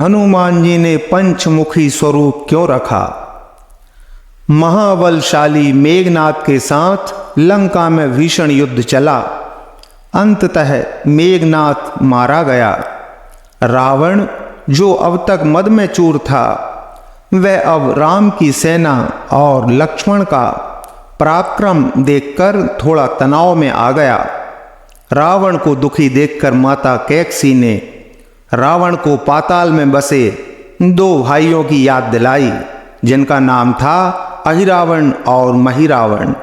हनुमान जी ने पंचमुखी स्वरूप क्यों रखा? महाबलशाली मेघनाद के साथ लंका में भीषण युद्ध चला। अंततः मेघनाद मारा गया। रावण जो अब तक मद में चूर था, वह अब राम की सेना और लक्ष्मण का पराक्रम देखकर थोड़ा तनाव में आ गया। रावण को दुखी देखकर माता कैकसी ने रावण को पाताल में बसे दो भाइयों की याद दिलाई, जिनका नाम था अहिरावण और महिरावण।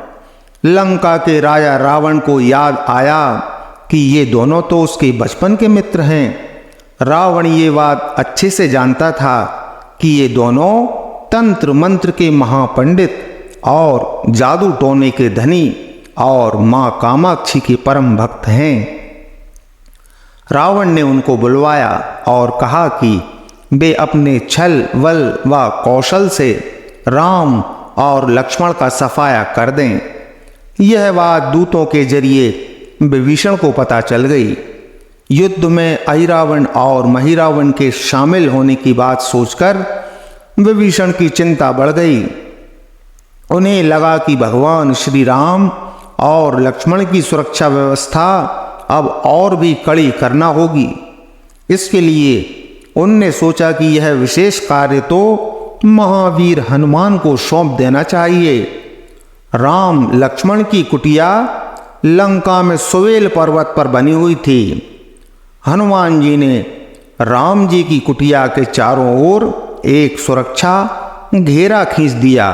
लंका के राजा रावण को याद आया कि ये दोनों तो उसके बचपन के मित्र हैं। रावण ये बात अच्छे से जानता था कि ये दोनों तंत्र मंत्र के महापंडित और जादू टोने के धनी और मां कामाक्षी के परम भक्त हैं। रावण ने उनको बुलवाया और कहा कि वे अपने छल बल व कौशल से राम और लक्ष्मण का सफाया कर दें। यह बात दूतों के जरिए विभीषण को पता चल गई। युद्ध में अहिरावण और महिरावण के शामिल होने की बात सोचकर विभीषण की चिंता बढ़ गई। उन्हें लगा कि भगवान श्री राम और लक्ष्मण की सुरक्षा व्यवस्था अब और भी कड़ी करना होगी। इसके लिए उनने सोचा कि यह विशेष कार्य तो महावीर हनुमान को सौंप देना चाहिए। राम लक्ष्मण की कुटिया लंका में सुवेल पर्वत पर बनी हुई थी। हनुमान जी ने राम जी की कुटिया के चारों ओर एक सुरक्षा घेरा खींच दिया।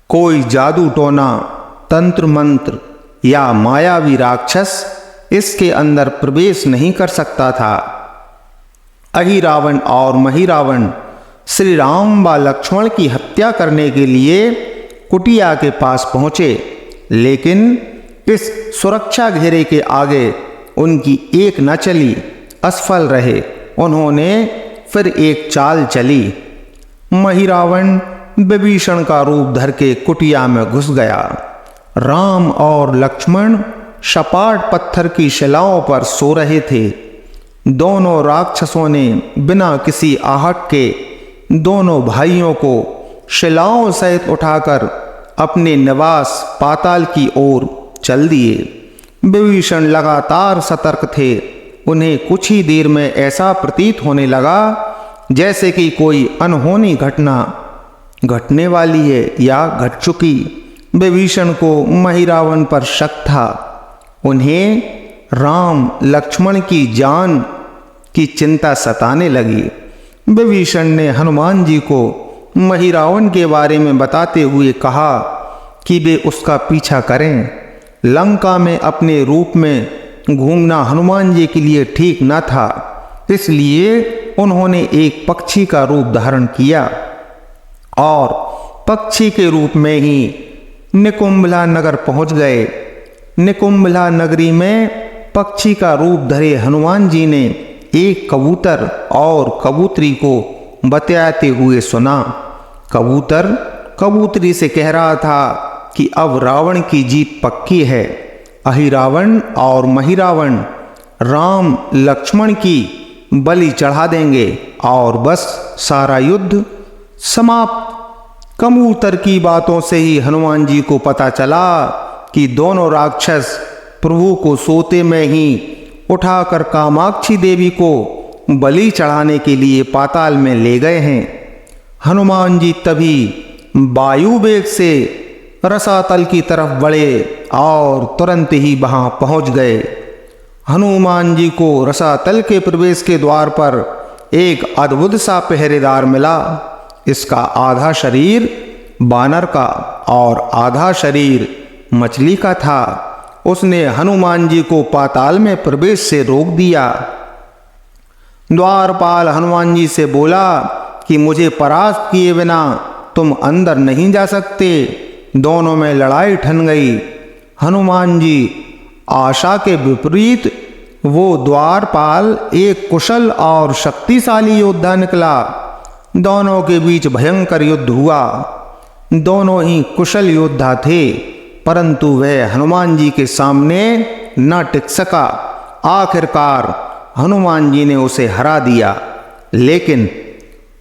कोई जादू टोना, तंत्र मंत्र या मायावी राक्षस इसके अंदर प्रवेश नहीं कर सकता था। अहिरावण और महिरावण श्री राम व लक्ष्मण की हत्या करने के लिए कुटिया के पास पहुंचे, लेकिन इस सुरक्षा घेरे के आगे उनकी एक न चली, असफल रहे। उन्होंने फिर एक चाल चली। महिरावण विभीषण का रूप धर के कुटिया में घुस गया। राम और लक्ष्मण सपाट पत्थर की शिलाओं पर सो रहे थे। दोनों राक्षसों ने बिना किसी आहट के दोनों भाइयों को शिलाओं सहित उठाकर अपने निवास पाताल की ओर चल दिए। विभीषण लगातार सतर्क थे। उन्हें कुछ ही देर में ऐसा प्रतीत होने लगा जैसे कि कोई अनहोनी घटना घटने वाली है या घट चुकी। विभीषण को महिरावण पर शक था। उन्हें राम लक्ष्मण की जान की चिंता सताने लगी। विभीषण ने हनुमान जी को महिरावण के बारे में बताते हुए कहा कि वे उसका पीछा करें। लंका में अपने रूप में घूमना हनुमान जी के लिए ठीक न था, इसलिए उन्होंने एक पक्षी का रूप धारण किया और पक्षी के रूप में ही निकुंभला नगर पहुंच गए। निकुंभला नगरी में पक्षी का रूप धरे हनुमान जी ने एक कबूतर और कबूतरी को बतियाते हुए सुना। कबूतर कबूतरी से कह रहा था कि अब रावण की जीत पक्की है। अहिरावण और महिरावण राम लक्ष्मण की बलि चढ़ा देंगे और बस सारा युद्ध समाप्त। कबूतर की बातों से ही हनुमान जी को पता चला कि दोनों राक्षस प्रभु को सोते में ही उठाकर कामाक्षी देवी को बलि चढ़ाने के लिए पाताल में ले गए हैं। हनुमान जी तभी वायु वेग से रसातल की तरफ बढ़े और तुरंत ही वहां पहुंच गए। हनुमान जी को रसातल के प्रवेश के द्वार पर एक अद्भुत सा पहरेदार मिला। इसका आधा शरीर बानर का और आधा शरीर मछली का था। उसने हनुमान जी को पाताल में प्रवेश से रोक दिया। द्वारपाल हनुमान जी से बोला कि मुझे परास्त किए बिना तुम अंदर नहीं जा सकते। दोनों में लड़ाई ठन गई। हनुमान जी आशा के विपरीत वो द्वारपाल एक कुशल और शक्तिशाली योद्धा निकला। दोनों के बीच भयंकर युद्ध हुआ। दोनों ही कुशल योद्धा थे, परंतु वह हनुमान जी के सामने न टिक सका। आखिरकार हनुमान जी ने उसे हरा दिया लेकिन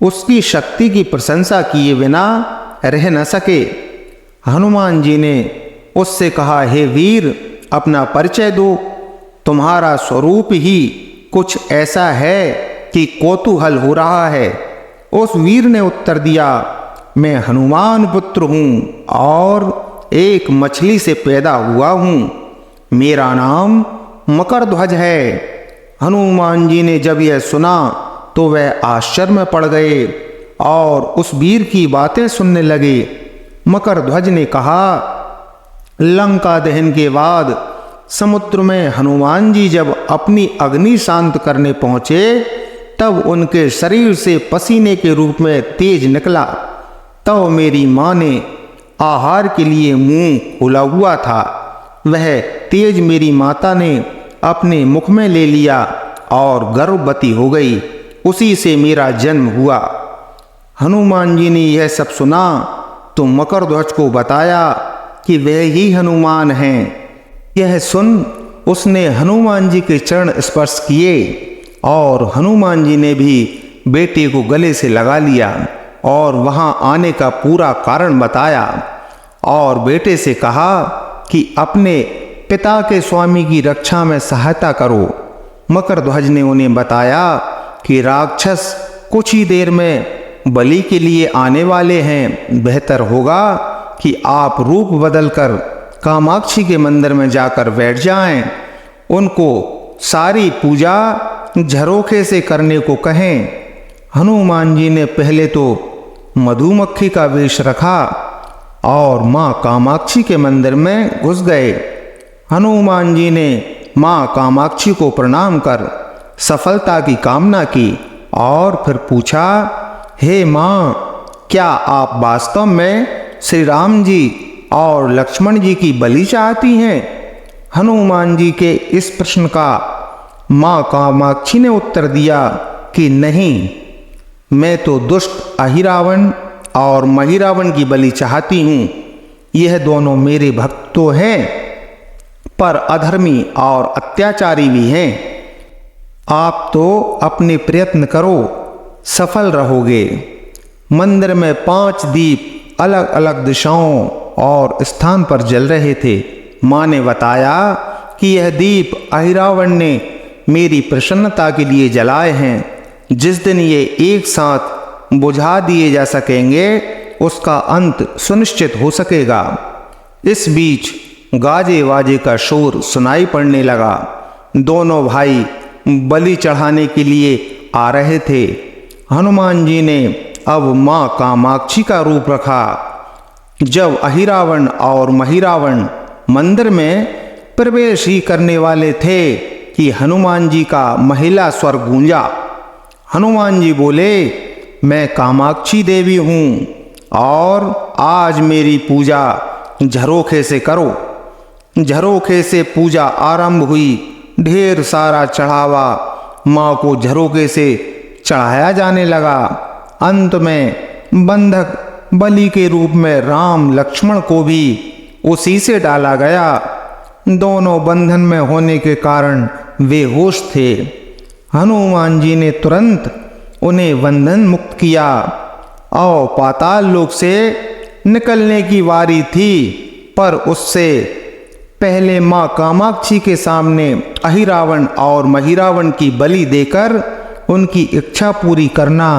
उसकी शक्ति की प्रशंसा किए बिना रह न सके। हनुमान जी ने उससे कहा, हे वीर, अपना परिचय दो। तुम्हारा स्वरूप ही कुछ ऐसा है कि कौतूहल हो रहा है। उस वीर ने उत्तर दिया, मैं हनुमान पुत्र हूँ और एक मछली से पैदा हुआ हूँ। मेरा नाम मकरध्वज है। हनुमान जी ने जब यह सुना तो वह आश्चर्य में पड़ गए और उस वीर की बातें सुनने लगे। मकरध्वज ने कहा, लंका दहन के बाद समुद्र में हनुमान जी जब अपनी अग्नि शांत करने पहुंचे तब उनके शरीर से पसीने के रूप में तेज निकला। तब मेरी माँ ने आहार के लिए मुंह खोला हुआ था, वह तेज मेरी माता ने अपने मुख में ले लिया और गर्भवती हो गई। उसी से मेरा जन्म हुआ। हनुमान जी ने यह सब सुना तो मकरध्वज को बताया कि वह ही हनुमान हैं। यह सुन उसने हनुमान जी के चरण स्पर्श किए और हनुमान जी ने भी बेटे को गले से लगा लिया और वहां आने का पूरा कारण बताया और बेटे से कहा कि अपने पिता के स्वामी की रक्षा में सहायता करो। मकरध्वज ने उन्हें बताया कि राक्षस कुछ ही देर में बलि के लिए आने वाले हैं। बेहतर होगा कि आप रूप बदलकर कामाक्षी के मंदिर में जाकर बैठ जाएं। उनको सारी पूजा झरोखे से करने को कहें। हनुमान जी ने पहले तो मधुमक्खी का वेश रखा और माँ कामाक्षी के मंदिर में घुस गए। हनुमान जी ने माँ कामाक्षी को प्रणाम कर सफलता की कामना की और फिर पूछा, हे माँ, क्या आप वास्तव में श्री राम जी और लक्ष्मण जी की बलि चाहती हैं? हनुमान जी के इस प्रश्न का माँ कामाक्षी ने उत्तर दिया कि नहीं, मैं तो दुष्ट अहिरावण और महिरावण की बलि चाहती हूँ। यह दोनों मेरे भक्त तो हैं पर अधर्मी और अत्याचारी भी हैं। आप तो अपने प्रयत्न करो, सफल रहोगे। मंदिर में 5 दीप अलग अलग दिशाओं और स्थान पर जल रहे थे। माँ ने बताया कि यह दीप अहिरावण ने मेरी प्रसन्नता के लिए जलाए हैं। जिस दिन ये एक साथ बुझा दिए जा सकेंगे उसका अंत सुनिश्चित हो सकेगा। इस बीच गाजे वाजे का शोर सुनाई पड़ने लगा। दोनों भाई बलि चढ़ाने के लिए आ रहे थे। हनुमान जी ने अब माँ कामाक्षी का रूप रखा। जब अहिरावण और महिरावण मंदिर में प्रवेश ही करने वाले थे कि हनुमान जी का महिला स्वर गूंजा। हनुमान जी बोले, मैं कामाक्षी देवी हूँ और आज मेरी पूजा झरोखे से करो। झरोखे से पूजा आरंभ हुई। ढेर सारा चढ़ावा माँ को झरोखे से चढ़ाया जाने लगा। अंत में बंधक बलि के रूप में राम लक्ष्मण को भी उसी से डाला गया। दोनों बंधन में होने के कारण वे होश थे। हनुमान जी ने तुरंत उन्हें बंधन मुक्त किया और पाताल लोक से निकलने की वारी थी, पर उससे पहले माँ कामाक्षी के सामने अहिरावण और महिरावण की बलि देकर उनकी इच्छा पूरी करना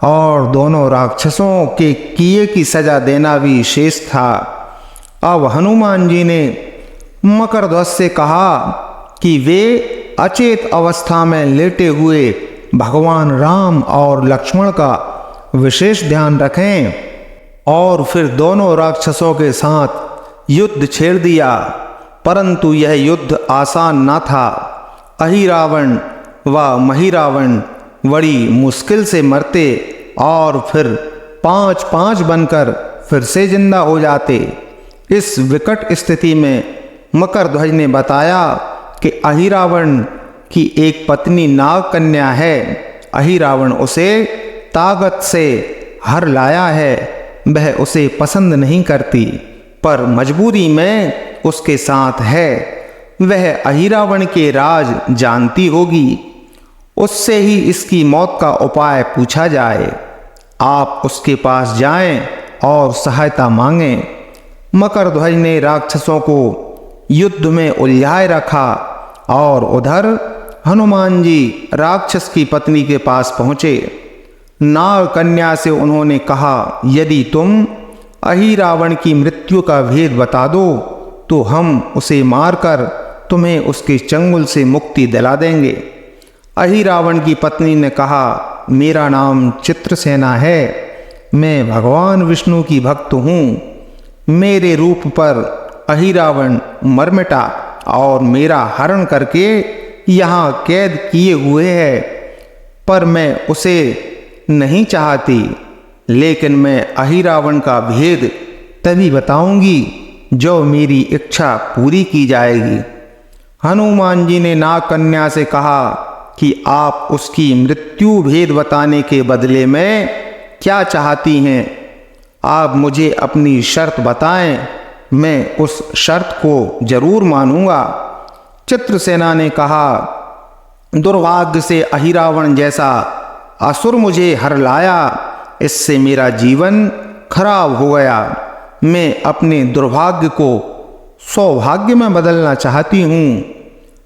और दोनों राक्षसों के किए की सजा देना भी शेष था। अब हनुमान जी ने मकरध्वज से कहा कि वे अचेत अवस्था में लेटे हुए भगवान राम और लक्ष्मण का विशेष ध्यान रखें और फिर दोनों राक्षसों के साथ युद्ध छेड़ दिया। परंतु यह युद्ध आसान न था। अहिरावण व महिरावण बड़ी मुश्किल से मरते और फिर 5-5 बनकर फिर से जिंदा हो जाते। इस विकट स्थिति में मकरध्वज ने बताया कि अहिरावण की एक पत्नी नाग कन्या है। अहिरावण उसे ताकत से हर लाया है। वह उसे पसंद नहीं करती पर मजबूरी में उसके साथ है। वह अहिरावण के राज जानती होगी। उससे ही इसकी मौत का उपाय पूछा जाए। आप उसके पास जाएं और सहायता मांगें। मकरध्वज ने राक्षसों को युद्ध में उलझाए रखा और उधर हनुमान जी राक्षस की पत्नी के पास पहुँचे। नाग कन्या से उन्होंने कहा, यदि तुम अहिरावण की मृत्यु का भेद बता दो तो हम उसे मारकर तुम्हें उसके चंगुल से मुक्ति दिला देंगे। अहिरावण की पत्नी ने कहा, मेरा नाम चित्रसेना है, मैं भगवान विष्णु की भक्त हूँ। मेरे रूप पर अहिरावण मर मिटा और मेरा हरण करके यहाँ कैद किए हुए है, पर मैं उसे नहीं चाहती, लेकिन मैं अहिरावण का भेद तभी बताऊंगी जो मेरी इच्छा पूरी की जाएगी। हनुमान जी ने नाग कन्या से कहा कि आप उसकी मृत्यु भेद बताने के बदले में क्या चाहती हैं? आप मुझे अपनी शर्त बताएं, मैं उस शर्त को जरूर मानूंगा। चित्रसेना ने कहा, दुर्भाग्य से अहिरावण जैसा असुर मुझे हर लाया, इससे मेरा जीवन खराब हो गया। मैं अपने दुर्भाग्य को सौभाग्य में बदलना चाहती हूँ।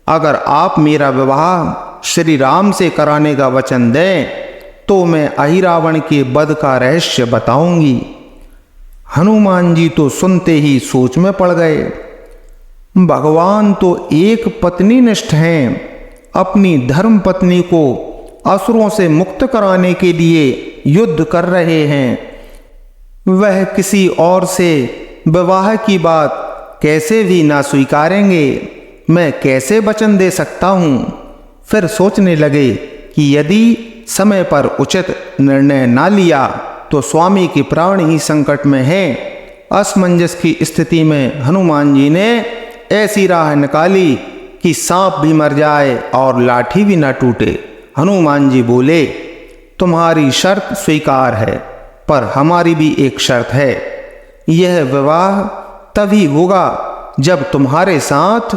अगर आप मेरा विवाह श्री राम से कराने का वचन दें तो मैं अहिरावण के वध का रहस्य बताऊंगी। हनुमान जी तो सुनते ही सोच में पड़ गए। भगवान तो एक पत्नीनिष्ठ हैं, अपनी धर्म पत्नी को असुरों से मुक्त कराने के लिए युद्ध कर रहे हैं। वह किसी और से विवाह की बात कैसे भी ना स्वीकारेंगे। मैं कैसे वचन दे सकता हूँ? फिर सोचने लगे कि यदि समय पर उचित निर्णय ना लिया तो स्वामी के प्राण ही संकट में हैं। असमंजस की स्थिति में हनुमान जी ने ऐसी राह निकाली कि सांप भी मर जाए और लाठी भी ना टूटे। हनुमान जी बोले, तुम्हारी शर्त स्वीकार है, पर हमारी भी एक शर्त है। यह विवाह तभी होगा जब तुम्हारे साथ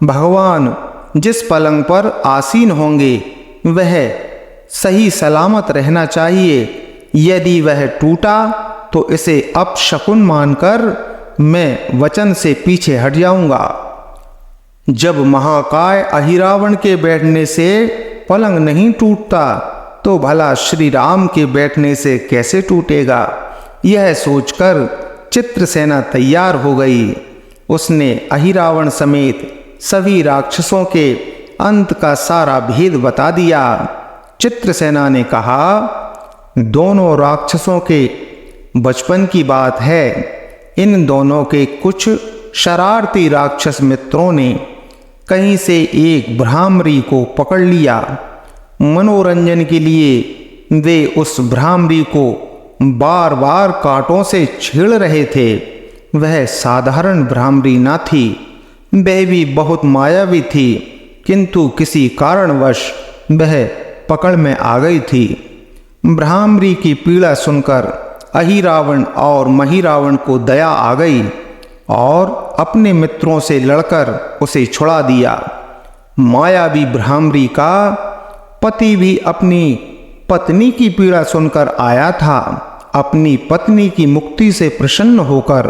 भगवान जिस पलंग पर आसीन होंगे वह सही सलामत रहना चाहिए। यदि वह टूटा तो इसे अपशकुन मानकर मैं वचन से पीछे हट जाऊंगा। जब महाकाय अहिरावण के बैठने से पलंग नहीं टूटता तो भला श्री राम के बैठने से कैसे टूटेगा? यह सोचकर चित्रसेना तैयार हो गई। उसने अहिरावण समेत सभी राक्षसों के अंत का सारा भेद बता दिया। चित्रसेना ने कहा, दोनों राक्षसों के बचपन की बात है। इन दोनों के कुछ शरारती राक्षस मित्रों ने कहीं से एक भ्रामरी को पकड़ लिया। मनोरंजन के लिए वे उस भ्रामरी को बार बार कांटों से छेड़ रहे थे। वह साधारण भ्रामरी ना थी, वह भी बहुत मायावी थी, किंतु किसी कारणवश वह पकड़ में आ गई थी। भ्रामरी की पीड़ा सुनकर अहिरावण और महिरावण को दया आ गई और अपने मित्रों से लड़कर उसे छुड़ा दिया। मायावी भ्रामरी का पति भी अपनी पत्नी की पीड़ा सुनकर आया था। अपनी पत्नी की मुक्ति से प्रसन्न होकर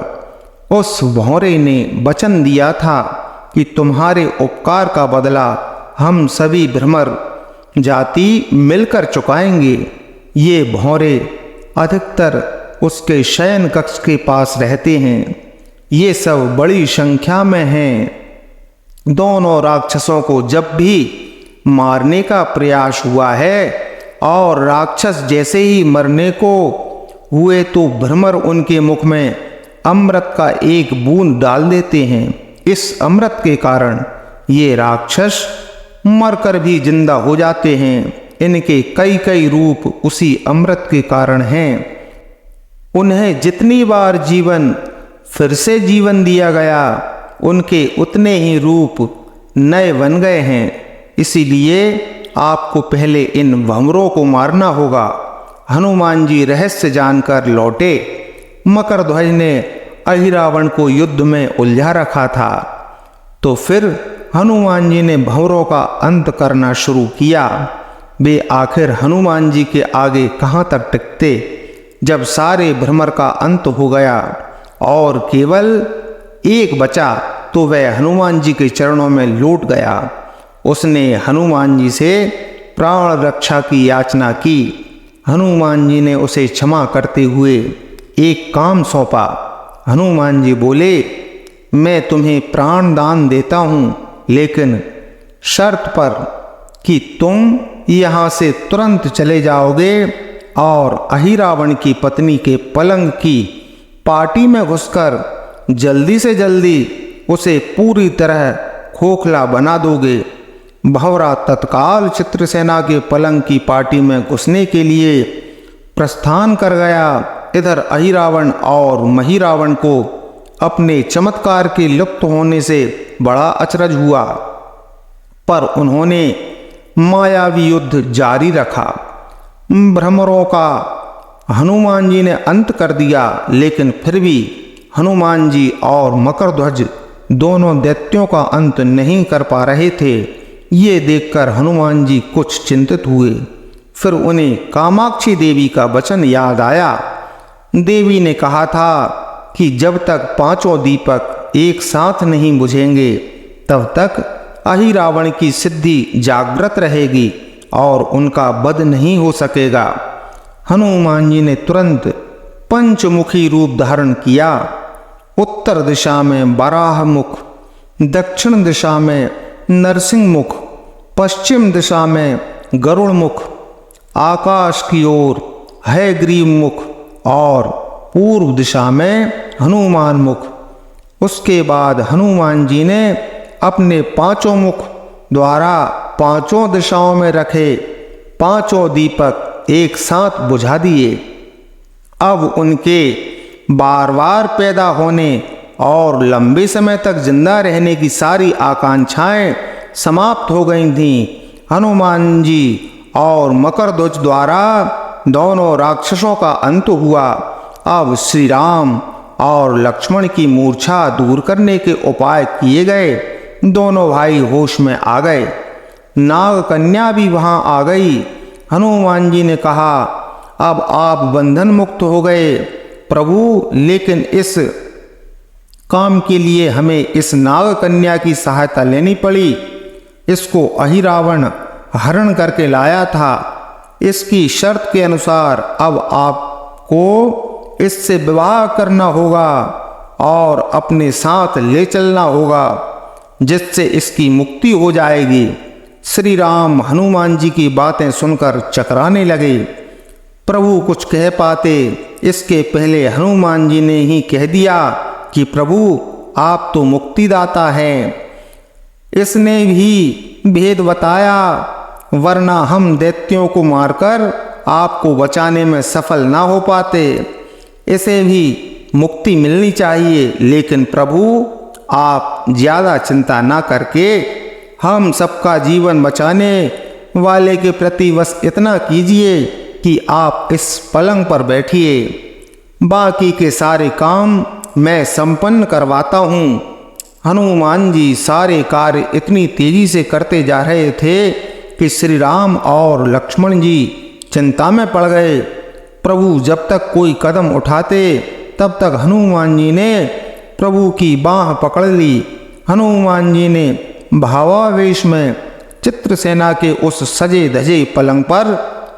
उस भौरे ने वचन दिया था कि तुम्हारे उपकार का बदला हम सभी भ्रमर जाति मिलकर चुकाएंगे। ये भौरे अधिकतर उसके शयन कक्ष के पास रहते हैं। ये सब बड़ी संख्या में हैं। दोनों राक्षसों को जब भी मारने का प्रयास हुआ है और राक्षस जैसे ही मरने को हुए तो भ्रमर उनके मुख में अमृत का एक बूंद डाल देते हैं। इस अमृत के कारण ये राक्षस मरकर भी जिंदा हो जाते हैं। इनके कई कई रूप उसी अमृत के कारण हैं। उन्हें जितनी बार जीवन फिर से जीवन दिया गया, उनके उतने ही रूप नए बन गए हैं। इसीलिए आपको पहले इन भंवरों को मारना होगा। हनुमान जी रहस्य जानकर लौटे। मकरध्वज ने अहिरावण को युद्ध में उलझा रखा था, तो फिर हनुमान जी ने भंवरों का अंत करना शुरू किया। वे आखिर हनुमान जी के आगे कहाँ तक टिकते। जब सारे भ्रमर का अंत हो गया और केवल एक बचा तो वह हनुमान जी के चरणों में लौट गया। उसने हनुमान जी से प्राण रक्षा की याचना की। हनुमान जी ने उसे क्षमा करते हुए एक काम सौंपा। हनुमान जी बोले, मैं तुम्हें प्राण दान देता हूँ, लेकिन शर्त पर कि तुम यहाँ से तुरंत चले जाओगे और अहिरावण की पत्नी के पलंग की पाटी में घुसकर जल्दी से जल्दी उसे पूरी तरह खोखला बना दोगे। भंवरा तत्काल चित्रसेना के पलंग की पाटी में घुसने के लिए प्रस्थान कर गया। इधर अहिरावण और महिरावण को अपने चमत्कार के लुप्त होने से बड़ा अचरज हुआ, पर उन्होंने मायावी युद्ध जारी रखा। भ्रमरों का हनुमान जी ने अंत कर दिया, लेकिन फिर भी हनुमान जी और मकरध्वज दोनों दैत्यों का अंत नहीं कर पा रहे थे। ये देखकर हनुमान जी कुछ चिंतित हुए। फिर उन्हें कामाक्षी देवी का वचन याद आया। देवी ने कहा था कि जब तक पांचों दीपक एक साथ नहीं बुझेंगे तब तक अहिरावण की सिद्धि जागृत रहेगी और उनका वध नहीं हो सकेगा। हनुमान जी ने तुरंत पंचमुखी रूप धारण किया। उत्तर दिशा में बराह मुख, दक्षिण दिशा में नरसिंह मुख, पश्चिम दिशा में गरुड़ मुख, आकाश की ओर हयग्रीव मुख और पूर्व दिशा में हनुमान मुख। उसके बाद हनुमान जी ने अपने पांचों मुख द्वारा पांचों दिशाओं में रखे पांचों दीपक एक साथ बुझा दिए। अब उनके बार बार पैदा होने और लंबे समय तक जिंदा रहने की सारी आकांक्षाएं समाप्त हो गई थीं। हनुमान जी और मकरध्वज द्वारा दोनों राक्षसों का अंत हुआ। अब श्री राम और लक्ष्मण की मूर्छा दूर करने के उपाय किए गए। दोनों भाई होश में आ गए। नाग कन्या भी वहां आ गई। हनुमान जी ने कहा, अब आप बंधन मुक्त हो गए प्रभु, लेकिन इस काम के लिए हमें इस नाग कन्या की सहायता लेनी पड़ी। इसको अहिरावण हरण करके लाया था। इसकी शर्त के अनुसार अब आपको इससे विवाह करना होगा और अपने साथ ले चलना होगा, जिससे इसकी मुक्ति हो जाएगी। श्री राम हनुमान जी की बातें सुनकर चकराने लगे। प्रभु कुछ कह पाते इसके पहले हनुमान जी ने ही कह दिया कि प्रभु आप तो मुक्तिदाता हैं। इसने भी भेद बताया, वरना हम दैत्यों को मारकर आपको बचाने में सफल ना हो पाते। इसे भी मुक्ति मिलनी चाहिए, लेकिन प्रभु आप ज्यादा चिंता ना करके हम सबका जीवन बचाने वाले के प्रति बस इतना कीजिए कि आप इस पलंग पर बैठिए। बाकी के सारे काम मैं संपन्न करवाता हूँ। हनुमान जी सारे कार्य इतनी तेजी से करते जा रहे थे कि श्री राम और लक्ष्मण जी चिंता में पड़ गए। प्रभु जब तक कोई कदम उठाते तब तक हनुमान जी ने प्रभु की बाह पकड़ ली। हनुमान जी ने भावावेश में चित्रसेना के उस सजे धजे पलंग पर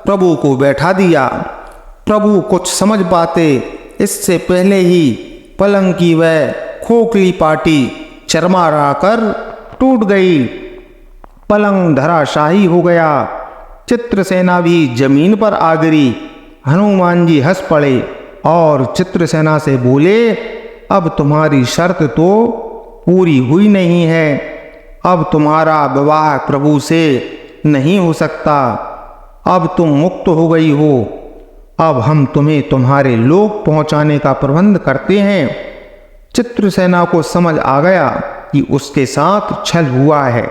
प्रभु को बैठा दिया। प्रभु कुछ समझ पाते इससे पहले ही पलंग की वह खोखली पाटी चरमरा कर टूट गई। पलंग धराशाही हो गया। चित्रसेना भी जमीन पर आ गिरी। हनुमान जी हंस पड़े और चित्रसेना से बोले, अब तुम्हारी शर्त तो पूरी हुई नहीं है। अब तुम्हारा विवाह प्रभु से नहीं हो सकता। अब तुम मुक्त हो गई हो। अब हम तुम्हें तुम्हारे लोक पहुंचाने का प्रबंध करते हैं। चित्रसेना को समझ आ गया कि उसके साथ छल हुआ है।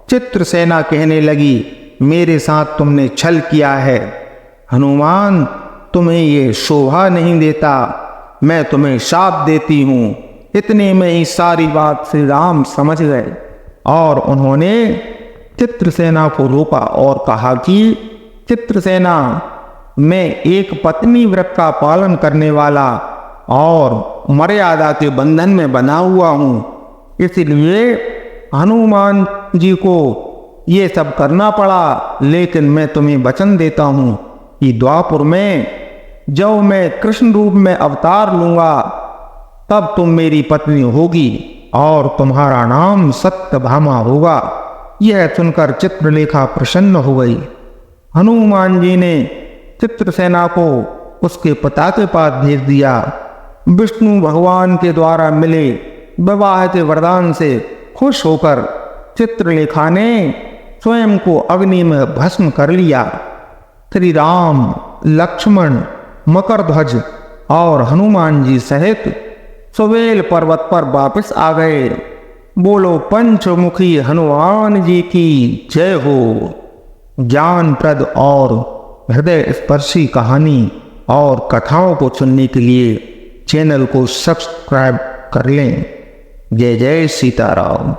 चित्रसेना कहने लगी, मेरे साथ तुमने छल किया है हनुमान, तुम्हें ये शोभा नहीं देता। मैं तुम्हें शाप देती हूँ। इतने में ही सारी बात श्री राम समझ गए और उन्होंने चित्रसेना को रोका और कहा कि चित्रसेना, मैं एक पत्नी व्रत का पालन करने वाला और मर्यादा के बंधन में बना हुआ हूँ, इसलिए हनुमान जी को ये सब करना पड़ा। लेकिन मैं तुम्हें वचन देता हूँ कि द्वापर में जब मैं कृष्ण रूप में अवतार लूंगा तब तुम मेरी पत्नी होगी और तुम्हारा नाम सत्यभामा होगा। यह सुनकर चित्रलेखा प्रसन्न हो गई। हनुमान जी ने चित्रसेना को उसके पिता के पास भेज दिया। विष्णु भगवान के द्वारा मिले विवाह के वरदान से खुश होकर चित्रलेखा ने स्वयं को अग्नि में भस्म कर लिया। श्री राम, लक्ष्मण, मकरध्वज और हनुमान जी सहित सुवेल पर्वत पर वापस आ गए। बोलो पंचमुखी हनुमान जी की जय हो। ज्ञानप्रद और हृदय स्पर्शी कहानी और कथाओं को सुनने के लिए चैनल को सब्सक्राइब कर लें। जय जय सीताराम।